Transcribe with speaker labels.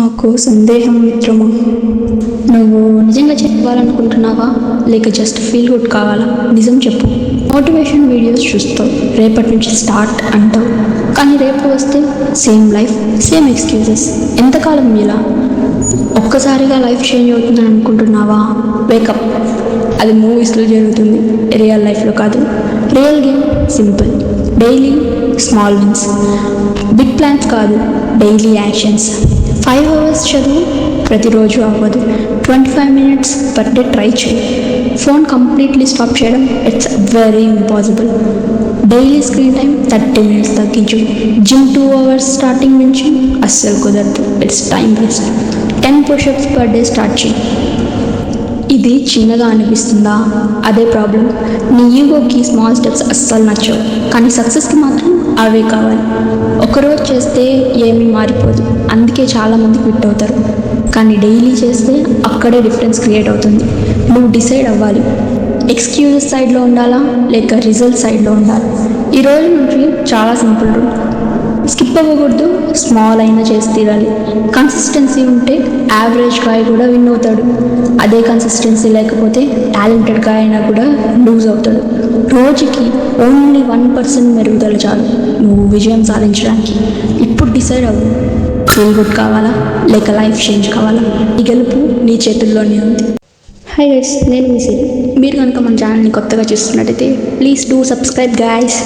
Speaker 1: నాకు సందేహం మిత్రమా, నువ్వు నిజంగా చెప్పాలనుకుంటున్నావా లేక జస్ట్ ఫీల్ గుడ్ కావాలా? నిజం చెప్పు. మోటివేషన్ వీడియోస్ చూస్తావు, రేపటి నుంచి స్టార్ట్ అంటావు, కానీ రేపు వస్తే సేమ్ లైఫ్, సేమ్ ఎక్స్క్యూజెస్. ఎంతకాలం ఇలా? ఒక్కసారిగా లైఫ్ చేంజ్ అవుతుందని అనుకుంటున్నావా? వేకప్. అది మూవీస్లో జరుగుతుంది, రియల్ లైఫ్లో కాదు. Real game simple. Daily small wins, big plans కాదు, డైలీ యాక్షన్స్. 5 hours చదువు, ప్రతిరోజు అవ్వదు. 25 minutes పర్ డే ట్రై చేయి. ఫోన్ కంప్లీట్లీ స్టాప్ చేయడం, it's very impossible. Daily screen time 30 minutes తగ్గించు. జిమ్ 2 hours స్టార్టింగ్ నుంచి అస్సలు కుదరదు, it's time waste. 10 push-ups per day start చేయి. ఇది చిన్నగా అనిపిస్తుందా? అదే ప్రాబ్లం. నీ ఈగోకి స్మాల్ స్టెప్స్ అస్సలు నచ్చవు, కానీ సక్సెస్కి మాత్రం అవే కావాలి. ఒకరోజు చేస్తే ఏమీ మారిపోదు, అందుకే చాలామంది క్విట్ అవుతారు. కానీ డైలీ చేస్తే అక్కడే డిఫరెన్స్ క్రియేట్ అవుతుంది. నువ్వు డిసైడ్ అవ్వాలి, ఎక్స్క్యూజెస్ సైడ్లో ఉండాలా లేక రిజల్ట్ సైడ్లో ఉండాలి. ఈ రోజు నుంచి చాలా సింపుల్ రూల్. స్కిప్ అవ్వకూడదు, స్మాల్ అయినా చేసి తీరాలి. కన్సిస్టెన్సీ ఉంటే యావరేజ్ గాయ కూడా విన్ అవుతాడు. అదే కన్సిస్టెన్సీ లేకపోతే టాలెంటెడ్ గాయ అయినా కూడా లూజ్ అవుతాడు. రోజుకి ఓన్లీ 1% మెరుగుదల చాలు నువ్వు విజయం సాధించడానికి. ఇప్పుడు డిసైడ్ అవ్వు, ఫీల్ గుడ్ కావాలా లేక లైఫ్ చేంజ్ కావాలా? ఈ గెలుపు నీ చేతుల్లోనే ఉంది. హాయ్ గైస్, నేను మీ సిరి. మీరు కనుక మన ఛానల్ని కొత్తగా చూస్తున్నట్టయితే ప్లీజ్ డూ సబ్స్క్రైబ్ గైస్.